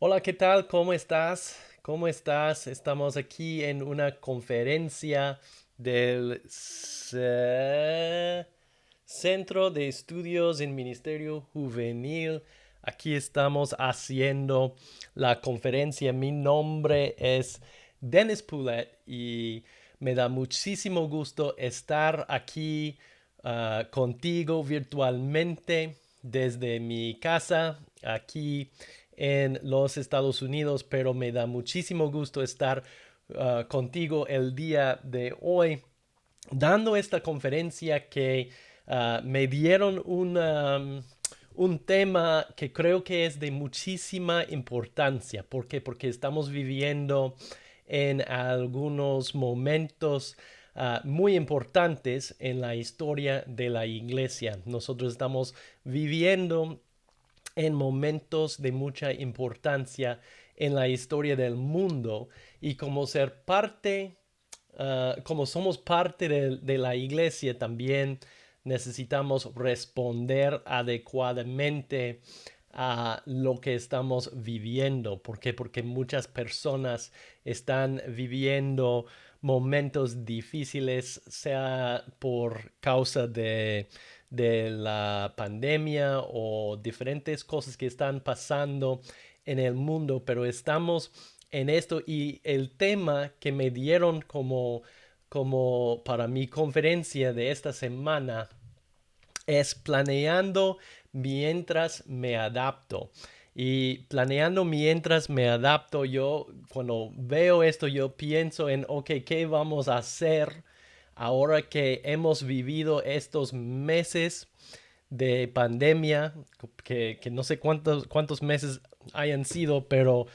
Hola, ¿qué tal? ¿Cómo estás? ¿Cómo estás? Estamos aquí en una conferencia del Centro de Estudios en Ministerio Juvenil. Aquí estamos haciendo la conferencia. Mi nombre es Dennis Poulet y me da muchísimo gusto estar aquí contigo virtualmente desde mi casa aquí en los Estados Unidos, pero me da muchísimo gusto estar contigo el día de hoy dando esta conferencia que me dieron un tema que creo que es de muchísima importancia. ¿Por qué? Porque estamos viviendo en algunos momentos muy importantes en la historia de la iglesia. Nosotros estamos viviendo en momentos de mucha importancia en la historia del mundo y como ser parte, como somos parte de la iglesia, también necesitamos responder adecuadamente a lo que estamos viviendo. ¿Por qué? Porque muchas personas están viviendo momentos difíciles, sea por causa de la pandemia o diferentes cosas que están pasando en el mundo, pero estamos en esto y el tema que me dieron como para mi conferencia de esta semana es planeando mientras me adapto. Y planeando mientras me adapto, yo cuando veo esto, yo pienso en, ok, ¿qué vamos a hacer ahora que hemos vivido estos meses de pandemia? Que no sé cuántos meses hayan sido, pero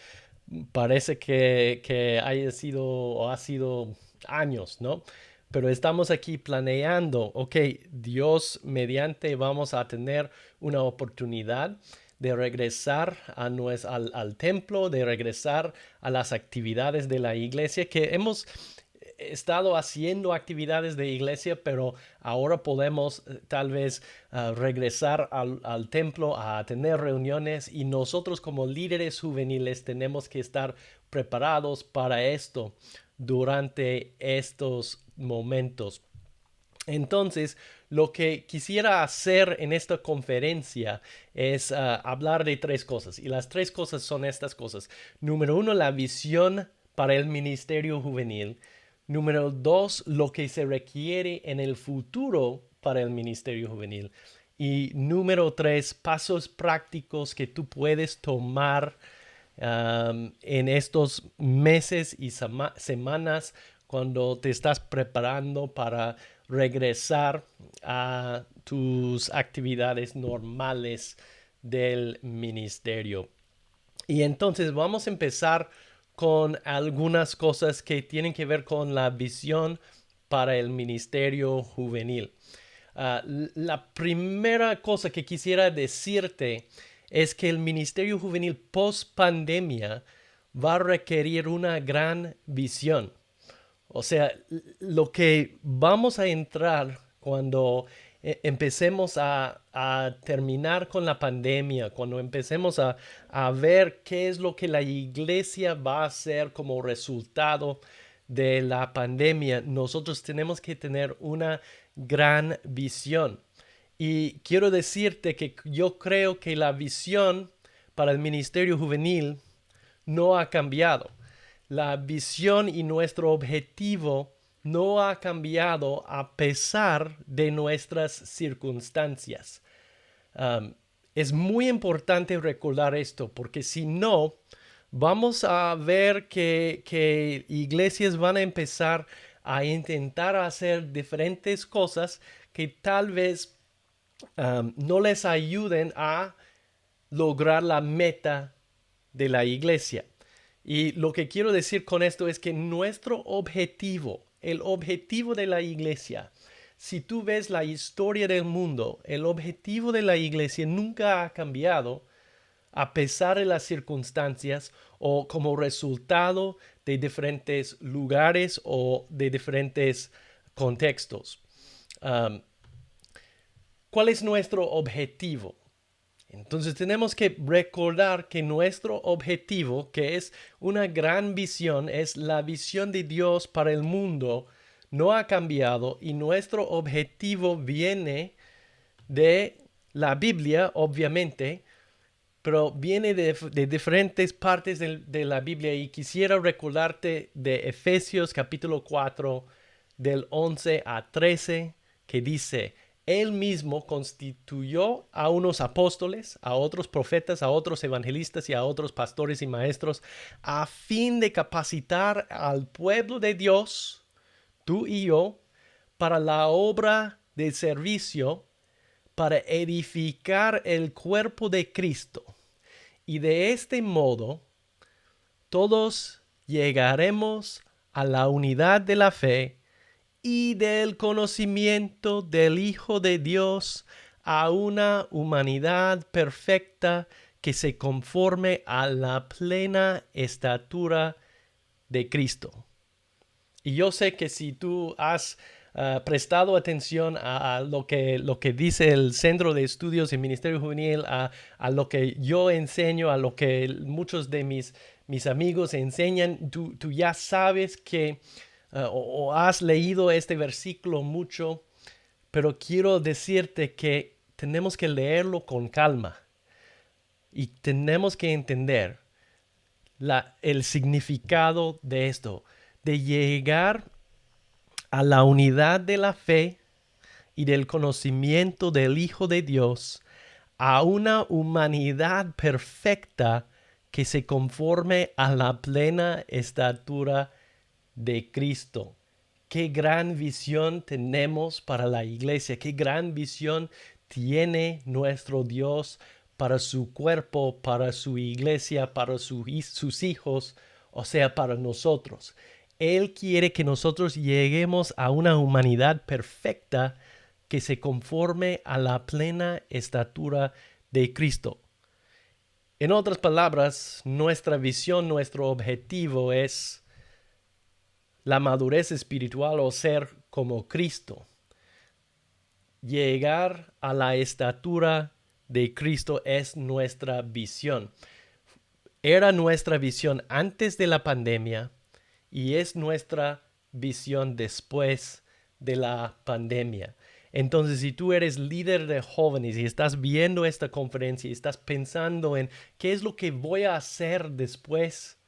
parece que haya sido o ha sido años, ¿no? Pero estamos aquí planeando, ok, Dios mediante vamos a tener una oportunidad de regresar al templo, de regresar a las actividades de la iglesia que hemos estado haciendo actividades de iglesia, pero ahora podemos tal vez regresar al templo a tener reuniones y nosotros como líderes juveniles tenemos que estar preparados para esto durante estos momentos. Entonces, lo que quisiera hacer en esta conferencia es hablar de tres cosas. Y las tres cosas son estas cosas. Número uno, la visión para el ministerio juvenil. Número dos, lo que se requiere en el futuro para el ministerio juvenil. Y número tres, pasos prácticos que tú puedes tomar en estos meses y semanas cuando te estás preparando para regresar a tus actividades normales del ministerio. Y entonces vamos a empezar con algunas cosas que tienen que ver con la visión para el ministerio juvenil. La primera cosa que quisiera decirte es que el ministerio juvenil post pandemia va a requerir una gran visión. O sea, lo que vamos a entrar cuando empecemos a terminar con la pandemia, cuando empecemos a ver qué es lo que la iglesia va a hacer como resultado de la pandemia, nosotros tenemos que tener una gran visión. Y quiero decirte que yo creo que la visión para el ministerio juvenil no ha cambiado. La visión y nuestro objetivo no ha cambiado a pesar de nuestras circunstancias. Um, es muy importante recordar esto porque si no, vamos a ver que iglesias van a empezar a intentar hacer diferentes cosas que tal vez no les ayuden a lograr la meta de la iglesia. Y lo que quiero decir con esto es que nuestro objetivo, el objetivo de la iglesia, si tú ves la historia del mundo, el objetivo de la iglesia nunca ha cambiado a pesar de las circunstancias o como resultado de diferentes lugares o de diferentes contextos. Um, ¿Cuál es nuestro objetivo? Entonces tenemos que recordar que nuestro objetivo, que es una gran visión, es la visión de Dios para el mundo, no ha cambiado y nuestro objetivo viene de la Biblia, obviamente, pero viene de diferentes partes de la Biblia y quisiera recordarte de Efesios capítulo 4 del 11 a 13 que dice, Él mismo constituyó a unos apóstoles, a otros profetas, a otros evangelistas y a otros pastores y maestros a fin de capacitar al pueblo de Dios, tú y yo, para la obra de servicio, para edificar el cuerpo de Cristo. Y de este modo, todos llegaremos a la unidad de la fe y del conocimiento del Hijo de Dios, a una humanidad perfecta que se conforme a la plena estatura de Cristo. Y yo sé que si tú has prestado atención a lo que dice el Centro de Estudios en Ministerio Juvenil, a lo que yo enseño, a lo que muchos de mis amigos enseñan, tú ya sabes que o has leído este versículo mucho, pero quiero decirte que tenemos que leerlo con calma y tenemos que entender el significado de esto, de llegar a la unidad de la fe y del conocimiento del Hijo de Dios, a una humanidad perfecta que se conforme a la plena estatura de Cristo. Qué gran visión tenemos para la iglesia, qué gran visión tiene nuestro Dios para su cuerpo, para su iglesia, para sus hijos, o sea, para nosotros. Él quiere que nosotros lleguemos a una humanidad perfecta que se conforme a la plena estatura de Cristo. En otras palabras, nuestra visión, nuestro objetivo es la madurez espiritual o ser como Cristo. Llegar a la estatura de Cristo es nuestra visión. Era nuestra visión antes de la pandemia y es nuestra visión después de la pandemia. Entonces, si tú eres líder de jóvenes y estás viendo esta conferencia y estás pensando en qué es lo que voy a hacer después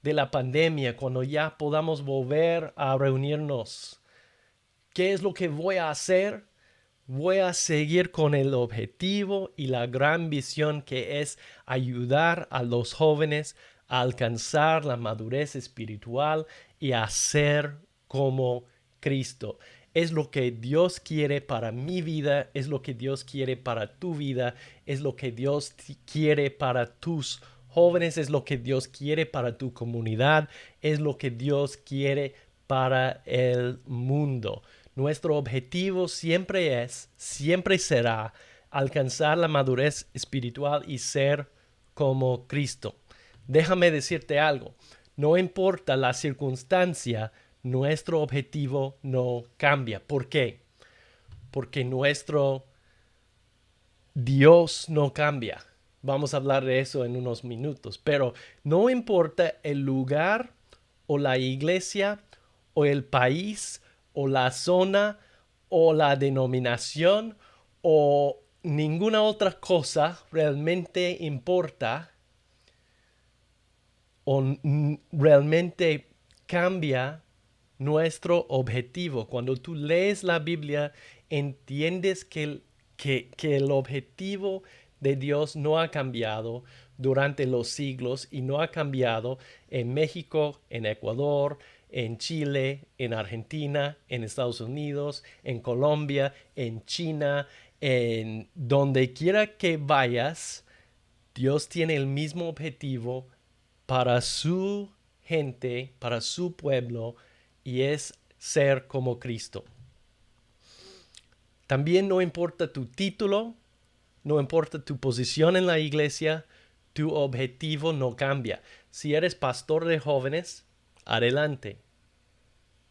de la pandemia, cuando ya podamos volver a reunirnos, ¿qué es lo que voy a hacer? Voy a seguir con el objetivo y la gran visión que es ayudar a los jóvenes a alcanzar la madurez espiritual y a ser como Cristo. Es lo que Dios quiere para mi vida, es lo que Dios quiere para tu vida, es lo que Dios quiere para tus jóvenes, es lo que Dios quiere para tu comunidad, es lo que Dios quiere para el mundo. Nuestro objetivo siempre será alcanzar la madurez espiritual y ser como Cristo. Déjame decirte algo, no importa la circunstancia, nuestro objetivo no cambia. ¿Por qué? Porque nuestro Dios no cambia. Vamos a hablar de eso en unos minutos, pero no importa el lugar o la iglesia o el país o la zona o la denominación o ninguna otra cosa realmente importa o realmente cambia nuestro objetivo. Cuando tú lees la Biblia, entiendes que el objetivo de Dios no ha cambiado durante los siglos y no ha cambiado en México, en Ecuador, en Chile, en Argentina, en Estados Unidos, en Colombia, en China, en donde quiera que vayas, Dios tiene el mismo objetivo para su gente, para su pueblo, y es ser como Cristo. También no importa tu título, no importa tu posición en la iglesia, tu objetivo no cambia. Si eres pastor de jóvenes, adelante.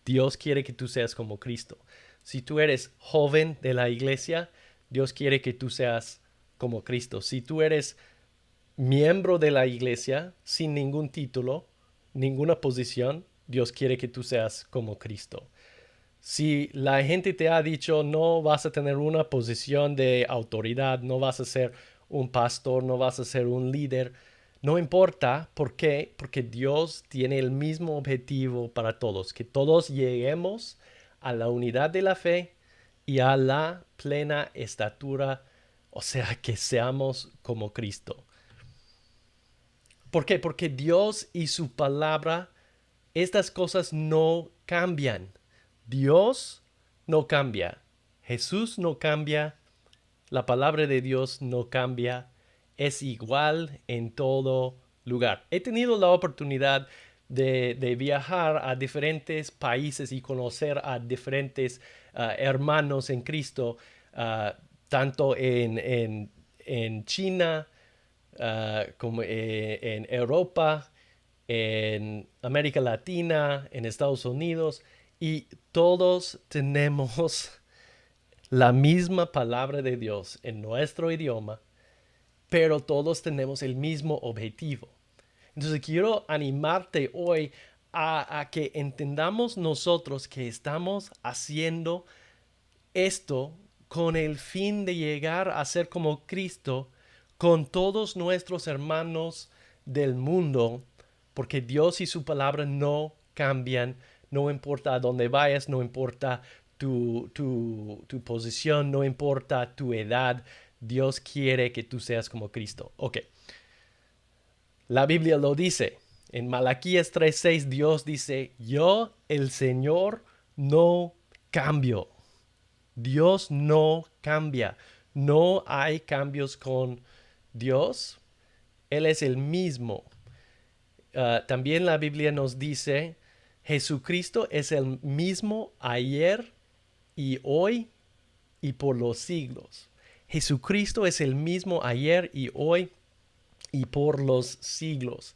Dios quiere que tú seas como Cristo. Si tú eres joven de la iglesia, Dios quiere que tú seas como Cristo. Si tú eres miembro de la iglesia sin ningún título, ninguna posición, Dios quiere que tú seas como Cristo. Si la gente te ha dicho no vas a tener una posición de autoridad, no vas a ser un pastor, no vas a ser un líder, no importa. ¿Por qué? Porque Dios tiene el mismo objetivo para todos, que todos lleguemos a la unidad de la fe y a la plena estatura, o sea, que seamos como Cristo. ¿Por qué? Porque Dios y su palabra, estas cosas no cambian. Dios no cambia. Jesús no cambia. La palabra de Dios no cambia. Es igual en todo lugar. He tenido la oportunidad de viajar a diferentes países y conocer a diferentes hermanos en Cristo, tanto en China, como en Europa, en América Latina, en Estados Unidos, y todos tenemos la misma palabra de Dios en nuestro idioma, pero todos tenemos el mismo objetivo. Entonces quiero animarte hoy a que entendamos nosotros que estamos haciendo esto con el fin de llegar a ser como Cristo con todos nuestros hermanos del mundo, porque Dios y su palabra no cambian, no importa a dónde vayas, no importa tu posición, no importa tu edad, Dios quiere que tú seas como Cristo. Ok, la Biblia lo dice. En Malaquías 3:6 Dios dice, yo el Señor no cambio. Dios no cambia. No hay cambios con Dios. Él es el mismo. También la Biblia nos dice, Jesucristo es el mismo ayer y hoy y por los siglos. Jesucristo es el mismo ayer y hoy y por los siglos.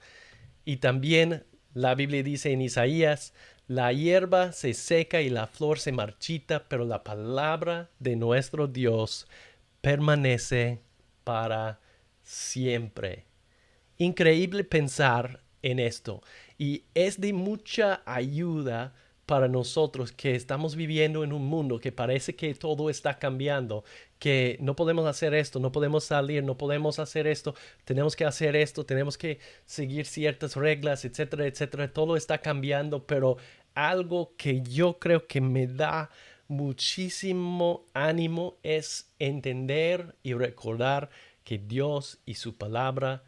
Y también la Biblia dice en Isaías, la hierba se seca y la flor se marchita, pero la palabra de nuestro Dios permanece para siempre. Increíble pensar en esto y es de mucha ayuda para nosotros que estamos viviendo en un mundo que parece que todo está cambiando, que no podemos hacer esto, no podemos salir, no podemos hacer esto, tenemos que hacer esto, tenemos que seguir ciertas reglas, etcétera, etcétera. Todo está cambiando, pero algo que yo creo que me da muchísimo ánimo es entender y recordar que Dios y su palabra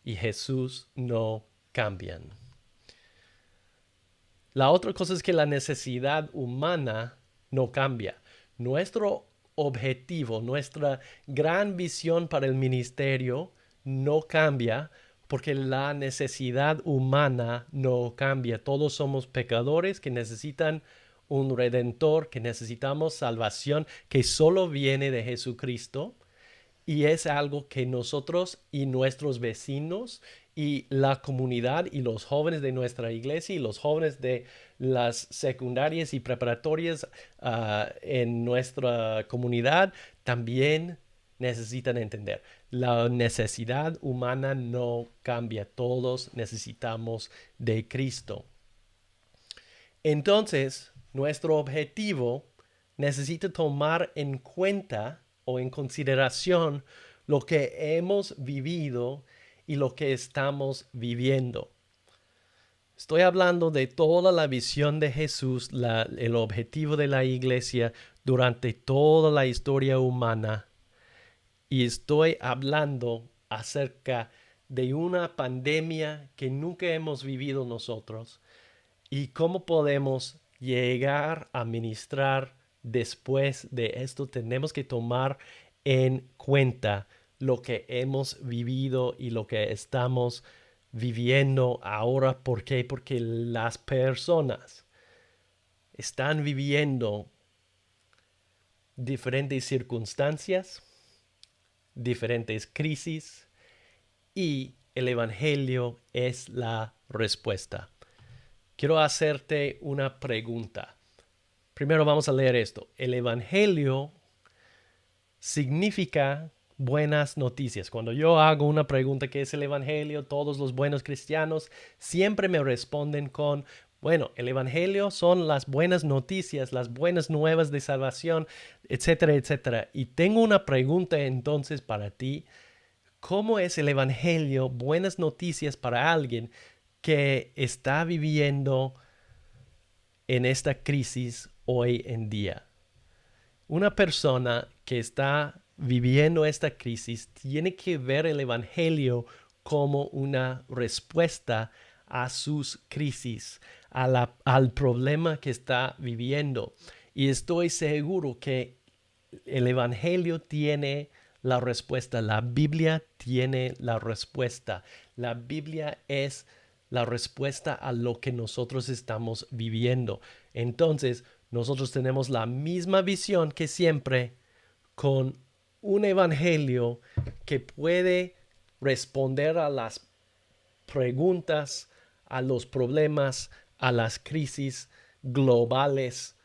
y Jesús no cambian. La otra cosa es que la necesidad humana no cambia. Nuestro objetivo, nuestra gran visión para el ministerio no cambia porque la necesidad humana no cambia. Todos somos pecadores que necesitan un redentor, que necesitamos salvación que solo viene de Jesucristo. Y es algo que nosotros y nuestros vecinos y la comunidad y los jóvenes de nuestra iglesia y los jóvenes de las secundarias y preparatorias en nuestra comunidad también necesitan entender. La necesidad humana no cambia. Todos necesitamos de Cristo. Entonces, nuestro objetivo necesita tomar en cuenta o en consideración lo que hemos vivido y lo que estamos viviendo. Estoy hablando de toda la visión de Jesús, el objetivo de la iglesia durante toda la historia humana. Y estoy hablando acerca de una pandemia que nunca hemos vivido nosotros y cómo podemos llegar a ministrar después de esto. Tenemos que tomar en cuenta lo que hemos vivido y lo que estamos viviendo ahora. ¿Por qué? Porque las personas están viviendo diferentes circunstancias, diferentes crisis, y el Evangelio es la respuesta. Quiero hacerte una pregunta. Primero vamos a leer esto. El Evangelio significa buenas noticias. Cuando yo hago una pregunta ¿qué es el Evangelio? Todos los buenos cristianos siempre me responden con, bueno, el Evangelio son las buenas noticias, las buenas nuevas de salvación, etcétera, etcétera. Y tengo una pregunta entonces para ti. ¿Cómo es el Evangelio buenas noticias para alguien que está viviendo en esta crisis hoy en día? Una persona que está viviendo esta crisis tiene que ver el Evangelio como una respuesta a sus crisis, al problema que está viviendo. Y estoy seguro que el Evangelio tiene la respuesta, la Biblia tiene la respuesta. La Biblia es la respuesta a lo que nosotros estamos viviendo. Entonces, nosotros tenemos la misma visión que siempre con un evangelio que puede responder a las preguntas, a los problemas, a las crisis globales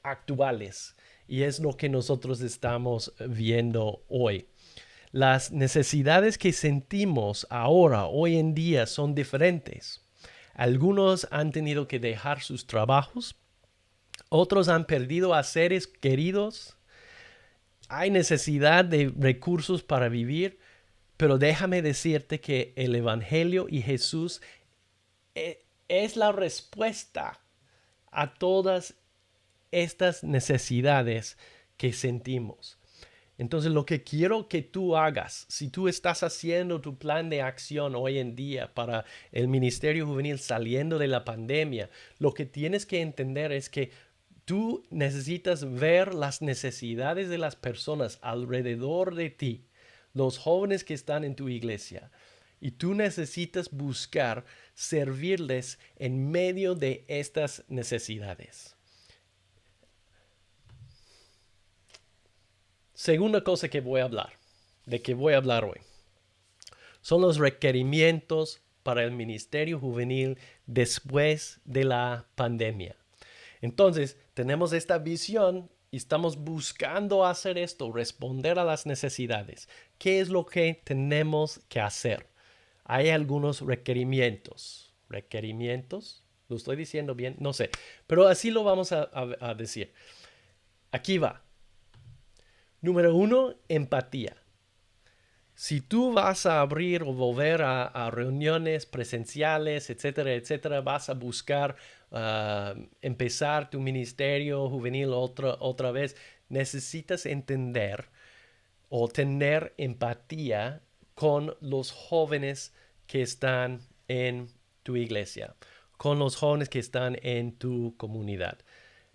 actuales. Y es lo que nosotros estamos viendo hoy. Las necesidades que sentimos ahora, hoy en día, son diferentes. Algunos han tenido que dejar sus trabajos, otros han perdido a seres queridos, hay necesidad de recursos para vivir, pero déjame decirte que el Evangelio y Jesús es la respuesta a todas estas necesidades que sentimos. Entonces, lo que quiero que tú hagas, si tú estás haciendo tu plan de acción hoy en día para el Ministerio Juvenil saliendo de la pandemia, lo que tienes que entender es que tú necesitas ver las necesidades de las personas alrededor de ti, los jóvenes que están en tu iglesia. Y tú necesitas buscar servirles en medio de estas necesidades. Segunda cosa que voy a hablar, de que voy a hablar hoy, son los requerimientos para el ministerio juvenil después de la pandemia. Entonces, tenemos esta visión y estamos buscando hacer esto, responder a las necesidades. ¿Qué es lo que tenemos que hacer? Hay algunos requerimientos. ¿Requerimientos? ¿Lo estoy diciendo bien? No sé. Pero así lo vamos a decir. Aquí va. Número uno, empatía. Si tú vas a abrir o volver a reuniones presenciales, etcétera, etcétera, vas a buscar empezar tu ministerio juvenil otra vez, necesitas entender o tener empatía con los jóvenes que están en tu iglesia, con los jóvenes que están en tu comunidad.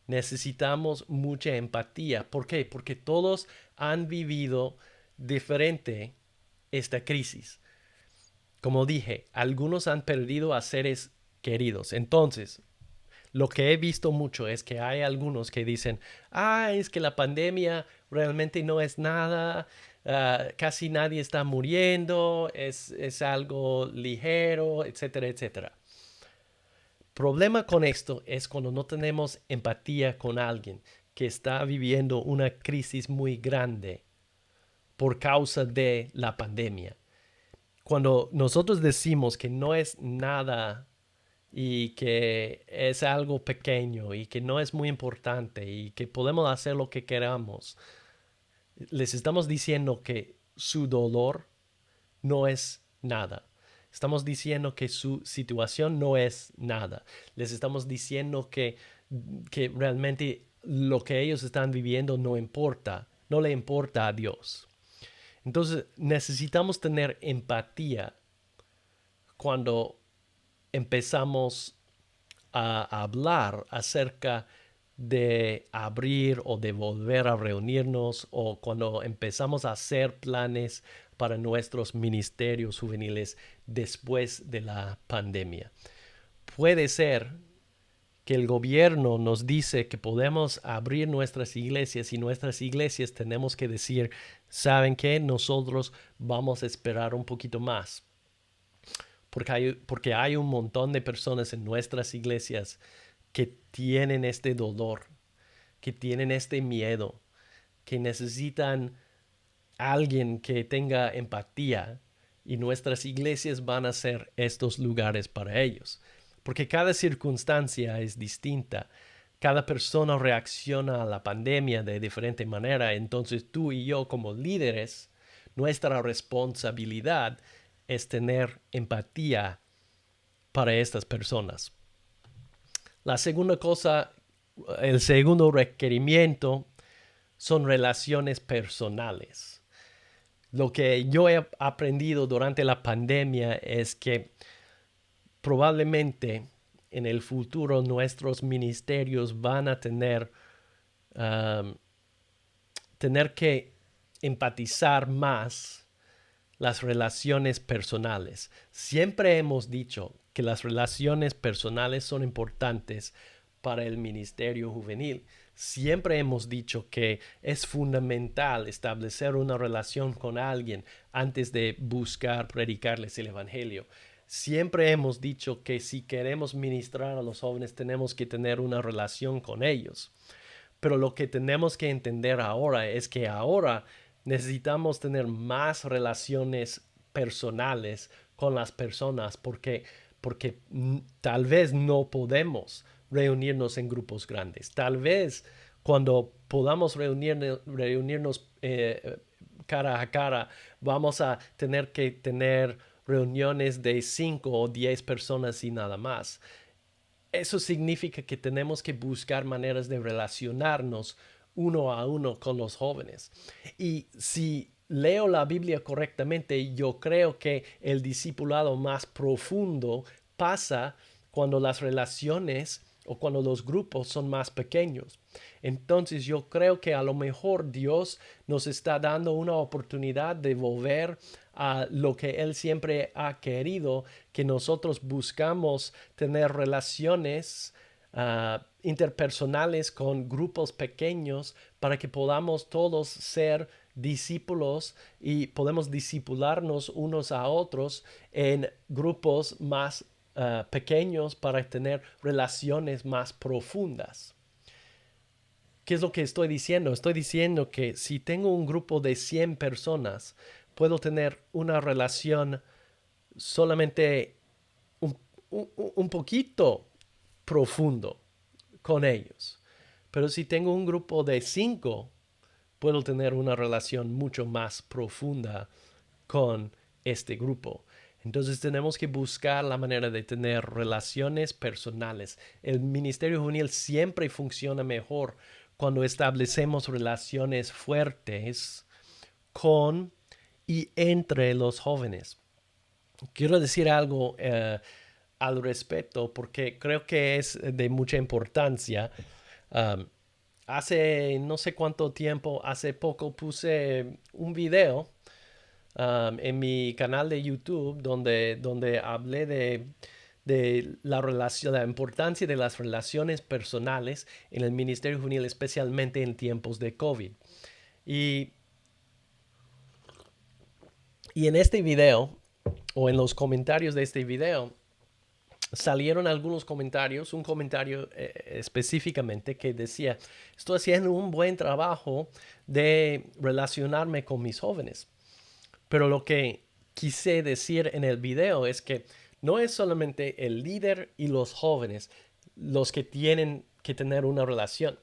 Necesitamos mucha empatía. ¿Por qué? Porque todos han vivido diferente esta crisis. Como dije, algunos han perdido a seres queridos. Entonces, lo que he visto mucho es que hay algunos que dicen, es que la pandemia realmente no es nada, casi nadie está muriendo, es algo ligero, etcétera, etcétera. Problema con esto es cuando no tenemos empatía con alguien que está viviendo una crisis muy grande por causa de la pandemia. Cuando nosotros decimos que no es nada y que es algo pequeño y que no es muy importante y que podemos hacer lo que queramos, les estamos diciendo que su dolor no es nada. Estamos diciendo que su situación no es nada. Les estamos diciendo que realmente lo que ellos están viviendo no importa, no le importa a Dios. Entonces necesitamos tener empatía cuando empezamos a hablar acerca de abrir o de volver a reunirnos o cuando empezamos a hacer planes para nuestros ministerios juveniles después de la pandemia. Puede ser que el gobierno nos dice que podemos abrir nuestras iglesias y nuestras iglesias tenemos que decir, ¿saben qué? Nosotros vamos a esperar un poquito más. Porque hay un montón de personas en nuestras iglesias que tienen este dolor, que tienen este miedo, que necesitan alguien que tenga empatía y nuestras iglesias van a ser estos lugares para ellos. Porque cada circunstancia es distinta. Cada persona reacciona a la pandemia de diferente manera. Entonces tú y yo como líderes, nuestra responsabilidad es tener empatía para estas personas. La segunda cosa, el segundo requerimiento son relaciones personales. Lo que yo he aprendido durante la pandemia es que probablemente en el futuro nuestros ministerios van a um, tener que empatizar más las relaciones personales. Siempre hemos dicho que las relaciones personales son importantes para el ministerio juvenil. Siempre hemos dicho que es fundamental establecer una relación con alguien antes de buscar predicarles el evangelio. Siempre hemos dicho que si queremos ministrar a los jóvenes tenemos que tener una relación con ellos. Pero lo que tenemos que entender ahora es que ahora necesitamos tener más relaciones personales con las personas porque tal vez no podemos reunirnos en grupos grandes. Tal vez cuando podamos reunirnos cara a cara, vamos a tener que tener reuniones de 5 o 10 personas y nada más. Eso significa que tenemos que buscar maneras de relacionarnos uno a uno con los jóvenes. Y si leo la Biblia correctamente, yo creo que el discipulado más profundo pasa cuando las relaciones o cuando los grupos son más pequeños. Entonces yo creo que a lo mejor Dios nos está dando una oportunidad de volver a lo que Él siempre ha querido, que nosotros buscamos tener relaciones interpersonales con grupos pequeños para que podamos todos ser discípulos y podemos discipularnos unos a otros en grupos más pequeños para tener relaciones más profundas. ¿Qué es lo que estoy diciendo? Estoy diciendo que si tengo un grupo de 100 personas, puedo tener una relación solamente un, un poquito profundo con ellos. Pero si tengo un grupo de 5, puedo tener una relación mucho más profunda con este grupo. Entonces tenemos que buscar la manera de tener relaciones personales. El ministerio juvenil siempre funciona mejor cuando establecemos relaciones fuertes con y entre los jóvenes. Quiero decir algo al respecto porque creo que es de mucha importancia. Um, Hace no sé cuánto tiempo, hace poco puse un video en mi canal de YouTube donde hablé de la relación, la importancia de las relaciones personales en el Ministerio Juvenil, especialmente en tiempos de COVID. Y, y en este video, o en los comentarios de este video, salieron algunos comentarios, un comentario específicamente que decía, estoy haciendo un buen trabajo de relacionarme con mis jóvenes. Pero lo que quise decir en el video es que no es solamente el líder y los jóvenes los que tienen que tener una relación.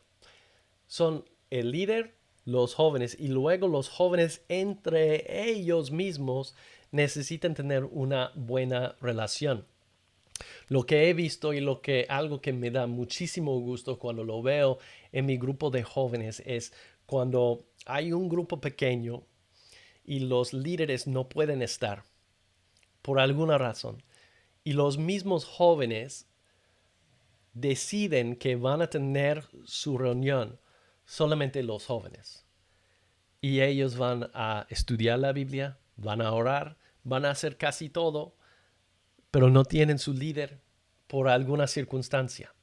Son el líder, los jóvenes y luego los jóvenes entre ellos mismos necesitan tener una buena relación. Lo que he visto y algo que me da muchísimo gusto cuando lo veo en mi grupo de jóvenes es cuando hay un grupo pequeño y los líderes no pueden estar por alguna razón y los mismos jóvenes deciden que van a tener su reunión solamente los jóvenes y ellos van a estudiar la Biblia, van a orar, van a hacer casi todo, pero no tienen su líder por alguna circunstancia.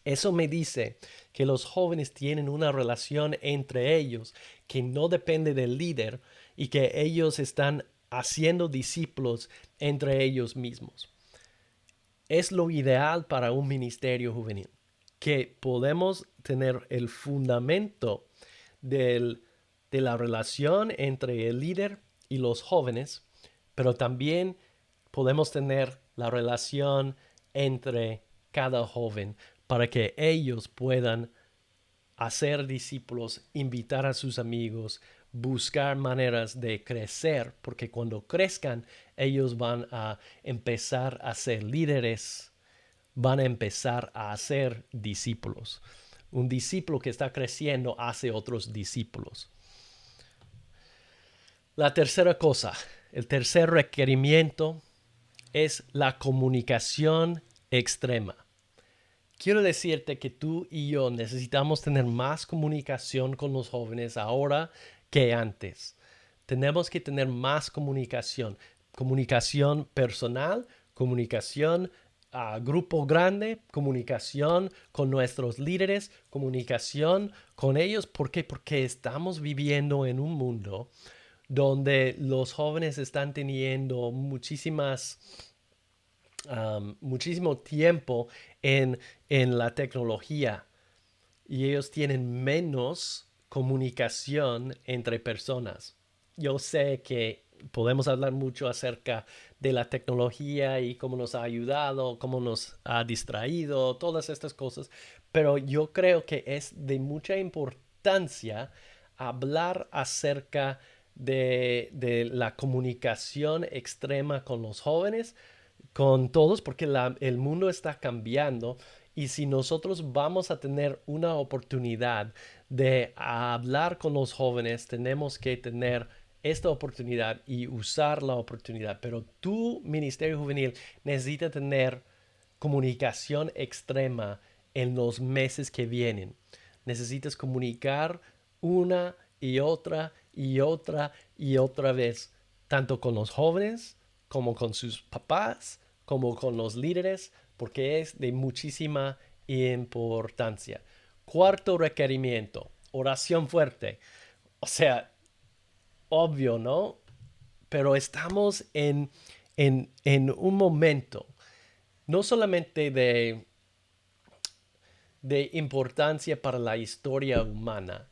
Eso me dice que los jóvenes tienen una relación entre ellos que no depende del líder y que ellos están haciendo discípulos entre ellos mismos. Es lo ideal para un ministerio juvenil, que podemos tener el fundamento del de la relación entre el líder y los jóvenes, pero también podemos tener la relación entre cada joven para que ellos puedan hacer discípulos, invitar a sus amigos, buscar maneras de crecer, porque cuando crezcan ellos van a empezar a ser líderes, van a empezar a hacer discípulos. Un discípulo que está creciendo hace otros discípulos. La tercera cosa, el tercer requerimiento es la comunicación extrema. Quiero decirte que tú y yo necesitamos tener más comunicación con los jóvenes ahora que antes. Tenemos que tener más comunicación. Comunicación personal, comunicación a grupo grande, comunicación con nuestros líderes, comunicación con ellos. ¿Por qué? Porque estamos viviendo en un mundo donde los jóvenes están teniendo muchísimo tiempo en la tecnología y ellos tienen menos comunicación entre personas. Yo sé que podemos hablar mucho acerca de la tecnología y cómo nos ha ayudado, cómo nos ha distraído, todas estas cosas, pero yo creo que es de mucha importancia hablar acerca de la comunicación extrema con los jóvenes, con todos, porque el mundo está cambiando y si nosotros vamos a tener una oportunidad de hablar con los jóvenes, tenemos que tener esta oportunidad y usar la oportunidad. Pero tu ministerio juvenil necesita tener comunicación extrema en los meses que vienen. Necesitas comunicar una y otra y otra y otra vez, tanto con los jóvenes como con sus papás, como con los líderes, porque es de muchísima importancia. Cuarto requerimiento, oración fuerte. O sea, obvio, ¿no? Pero estamos en un momento, no solamente de importancia para la historia humana,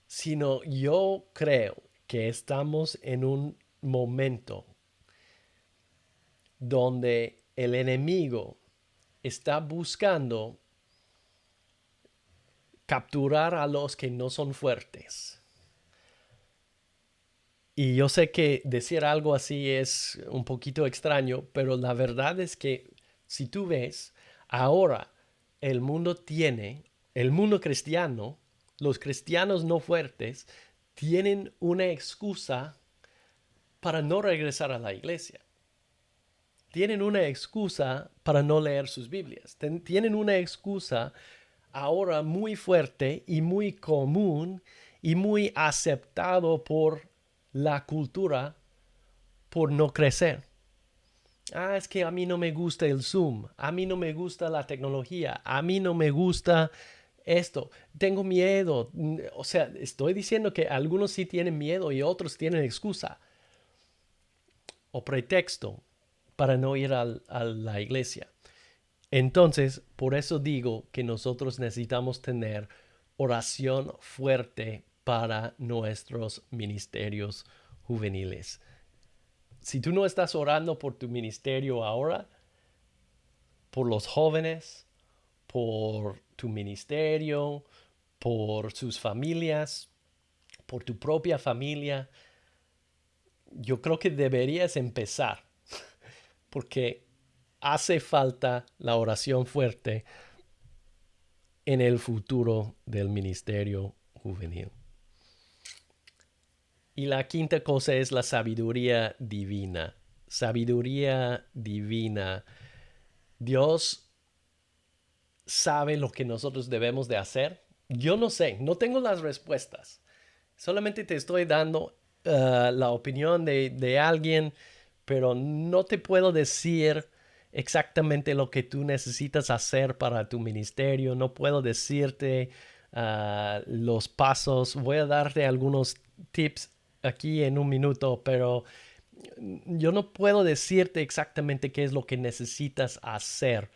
sino yo creo que estamos en un momento donde el enemigo está buscando capturar a los que no son fuertes. Y yo sé que decir algo así es un poquito extraño, pero la verdad es que si tú ves, ahora el mundo cristiano, los cristianos no fuertes, tienen una excusa para no regresar a la iglesia. Tienen una excusa para no leer sus Biblias. Tienen una excusa ahora muy fuerte y muy común y muy aceptado por la cultura por no crecer. Ah, es que a mí no me gusta el Zoom, a mí no me gusta la tecnología, a mí no me gusta esto, tengo miedo. O sea, estoy diciendo que algunos sí tienen miedo y otros tienen excusa o pretexto para no ir a la iglesia. Entonces, por eso digo que nosotros necesitamos tener oración fuerte para nuestros ministerios juveniles. Si tú no estás orando por tu ministerio ahora, por los jóvenes, por tu ministerio, por sus familias, por tu propia familia, yo creo que deberías empezar, porque hace falta la oración fuerte en el futuro del ministerio juvenil. Y la quinta cosa es la sabiduría divina. Sabiduría divina. Dios sabe lo que nosotros debemos de hacer. Yo no sé, no tengo las respuestas. Solamente te estoy dando la opinión de alguien, pero no te puedo decir exactamente lo que tú necesitas hacer para tu ministerio. No puedo decirte los pasos. Voy a darte algunos tips aquí en un minuto, pero yo no puedo decirte exactamente qué es lo que necesitas hacer,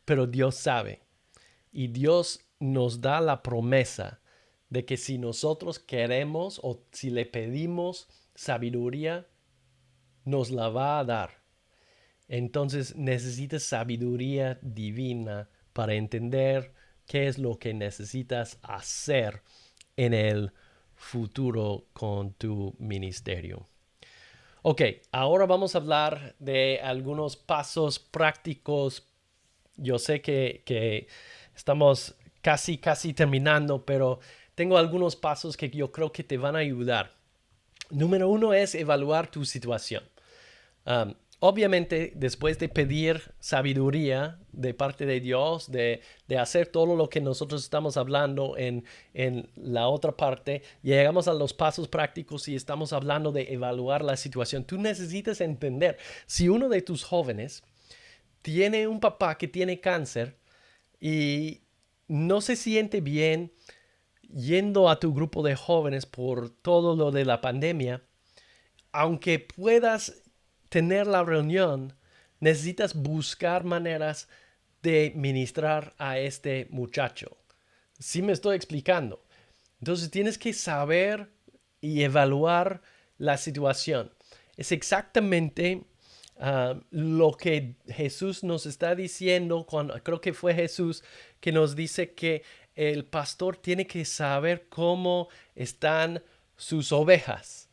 pero Dios sabe. Y Dios nos da la promesa de que si nosotros queremos o si le pedimos sabiduría, nos la va a dar. Entonces necesitas sabiduría divina para entender qué es lo que necesitas hacer en el futuro con tu ministerio. Ok, ahora vamos a hablar de algunos pasos prácticos. Yo sé que estamos casi terminando, pero tengo algunos pasos que yo creo que te van a ayudar. Número uno es evaluar tu situación. Obviamente, después de pedir sabiduría de parte de Dios, de hacer todo lo que nosotros estamos hablando en la otra parte, llegamos a los pasos prácticos y estamos hablando de evaluar la situación. Tú necesitas entender, si uno de tus jóvenes tiene un papá que tiene cáncer y no se siente bien yendo a tu grupo de jóvenes por todo lo de la pandemia, aunque puedas tener la reunión, necesitas buscar maneras de ministrar a este muchacho. ¿Sí me estoy explicando? Entonces tienes que saber y evaluar la situación. Es exactamente lo que Jesús nos está diciendo, cuando, creo que fue Jesús que nos dice que el pastor tiene que saber cómo están sus ovejas.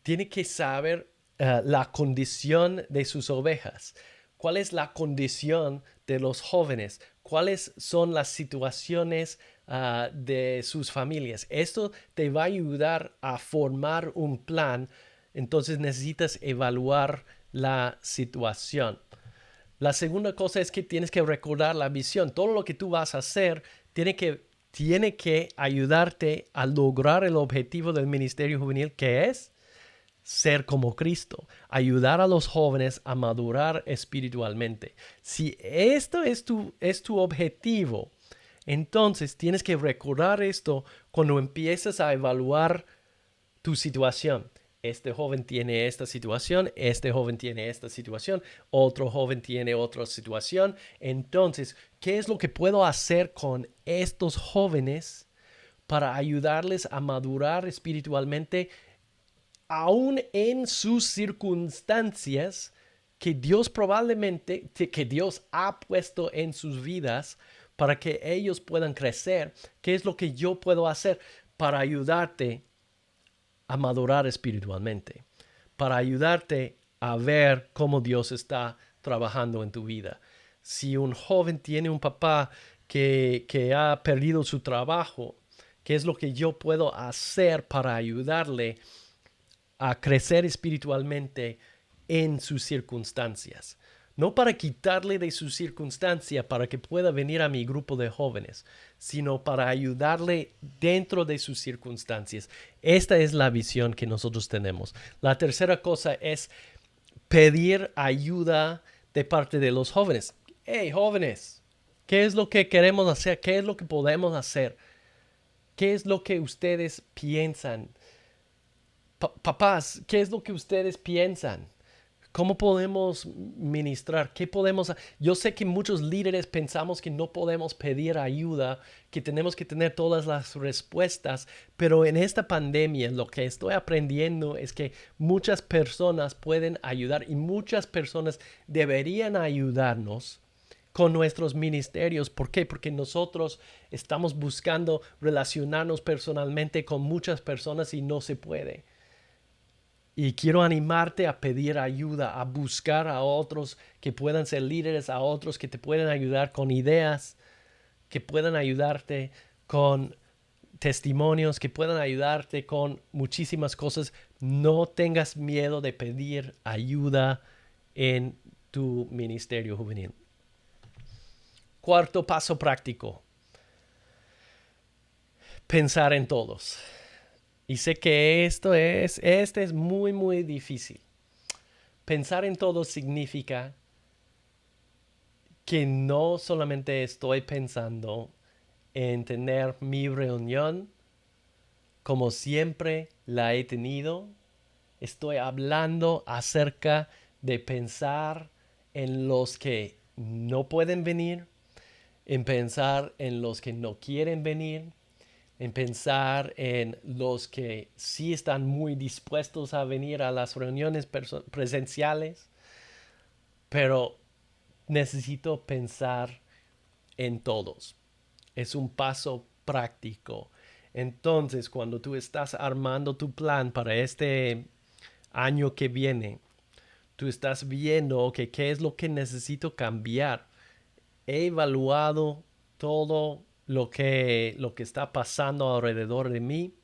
Tiene que saber la condición de sus ovejas. ¿Cuál es la condición de los jóvenes? ¿Cuáles son las situaciones de sus familias? Esto te va a ayudar a formar un plan. Entonces necesitas evaluar la situación. La segunda cosa es que tienes que recordar la visión. Todo lo que tú vas a hacer tiene que ayudarte a lograr el objetivo del ministerio juvenil, que es ser como Cristo, ayudar a los jóvenes a madurar espiritualmente. Si esto es tu objetivo, entonces tienes que recordar esto cuando empiezas a evaluar tu situación. Este joven tiene esta situación, este joven tiene esta situación, otro joven tiene otra situación. Entonces, ¿qué es lo que puedo hacer con estos jóvenes para ayudarles a madurar espiritualmente, aún en sus circunstancias que Dios probablemente, que Dios ha puesto en sus vidas para que ellos puedan crecer? ¿Qué es lo que yo puedo hacer para ayudarte a madurar espiritualmente? Para ayudarte a ver cómo Dios está trabajando en tu vida. Si un joven tiene un papá que ha perdido su trabajo, ¿qué es lo que yo puedo hacer para ayudarle a crecer espiritualmente en sus circunstancias? No para quitarle de su circunstancia para que pueda venir a mi grupo de jóvenes, sino para ayudarle dentro de sus circunstancias. Esta es la visión que nosotros tenemos. La tercera cosa es pedir ayuda de parte de los jóvenes. Hey, jóvenes, ¿qué es lo que queremos hacer? ¿Qué es lo que podemos hacer? ¿Qué es lo que ustedes piensan? Papás, ¿qué es lo que ustedes piensan? ¿Cómo podemos ministrar? ¿Qué podemos? Yo sé que muchos líderes pensamos que no podemos pedir ayuda, que tenemos que tener todas las respuestas, pero en esta pandemia lo que estoy aprendiendo es que muchas personas pueden ayudar y muchas personas deberían ayudarnos con nuestros ministerios. ¿Por qué? Porque nosotros estamos buscando relacionarnos personalmente con muchas personas y no se puede. Y quiero animarte a pedir ayuda, a buscar a otros que puedan ser líderes, a otros que te puedan ayudar con ideas, que puedan ayudarte con testimonios, que puedan ayudarte con muchísimas cosas. No tengas miedo de pedir ayuda en tu ministerio juvenil. Cuarto paso práctico: pensar en todos. Y sé que este es muy difícil. Pensar en todos significa que no solamente estoy pensando en tener mi reunión como siempre la he tenido. Estoy hablando acerca de pensar en los que no pueden venir, en pensar en los que no quieren venir, en pensar en los que sí están muy dispuestos a venir a las reuniones presenciales, pero necesito pensar en todos. Es un paso práctico. Entonces, cuando tú estás armando tu plan para este año que viene, tú estás viendo que qué es lo que necesito cambiar. He evaluado todo lo que está pasando alrededor de mí.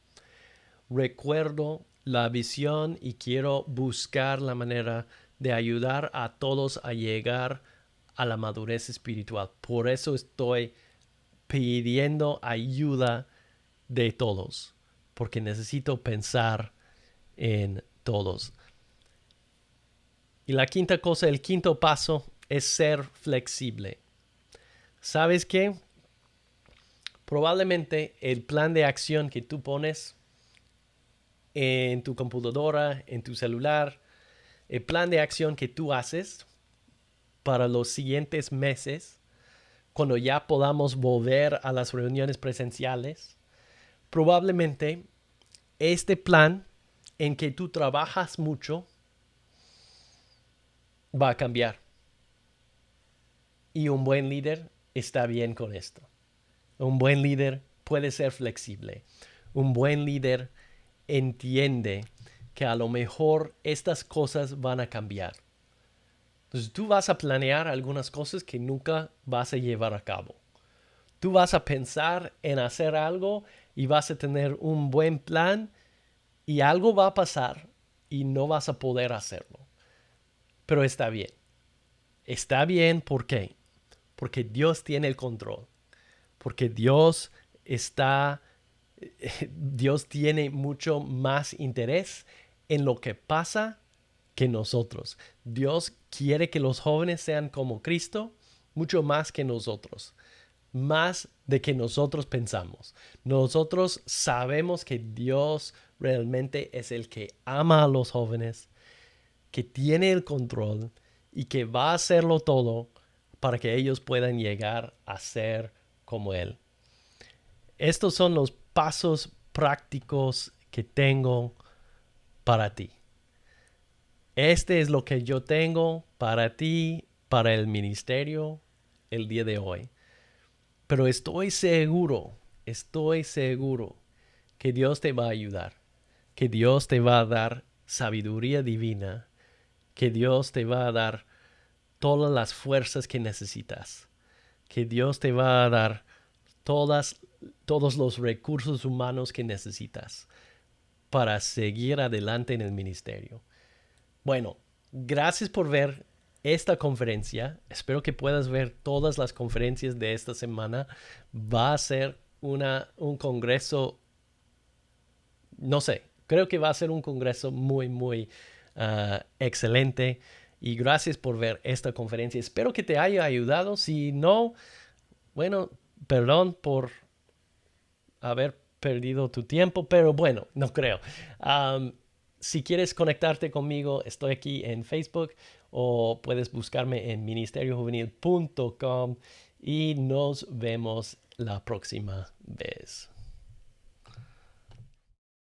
Recuerdo la visión y quiero buscar la manera de ayudar a todos a llegar a la madurez espiritual. Por eso estoy pidiendo ayuda de todos, porque necesito pensar en todos. Y la quinta cosa, el quinto paso es ser flexible. ¿Sabes qué? Probablemente el plan de acción que tú pones en tu computadora, en tu celular, el plan de acción que tú haces para los siguientes meses, cuando ya podamos volver a las reuniones presenciales, probablemente este plan en que tú trabajas mucho va a cambiar. Y un buen líder está bien con esto. Un buen líder puede ser flexible. Un buen líder entiende que a lo mejor estas cosas van a cambiar. Entonces tú vas a planear algunas cosas que nunca vas a llevar a cabo. Tú vas a pensar en hacer algo y vas a tener un buen plan y algo va a pasar y no vas a poder hacerlo. Pero está bien. Está bien, ¿por qué? Porque Dios tiene el control. Porque Dios tiene mucho más interés en lo que pasa que nosotros. Dios quiere que los jóvenes sean como Cristo mucho más que nosotros, más de que nosotros pensamos. Nosotros sabemos que Dios realmente es el que ama a los jóvenes, que tiene el control y que va a hacerlo todo para que ellos puedan llegar a ser como Él. Estos son los pasos prácticos que tengo para ti. Este es lo que yo tengo para ti, para el ministerio, el día de hoy. Pero estoy seguro que Dios te va a ayudar, que Dios te va a dar sabiduría divina, que Dios te va a dar todas las fuerzas que necesitas, que Dios te va a dar todos los recursos humanos que necesitas para seguir adelante en el ministerio. Bueno, gracias por ver esta conferencia. Espero que puedas ver todas las conferencias de esta semana. Va a ser un congreso, no sé, creo que va a ser un congreso muy excelente. Y gracias por ver esta conferencia. Espero que te haya ayudado. Si no, bueno, perdón por haber perdido tu tiempo, pero bueno, no creo. Si quieres conectarte conmigo, estoy aquí en Facebook o puedes buscarme en ministeriojuvenil.com y nos vemos la próxima vez.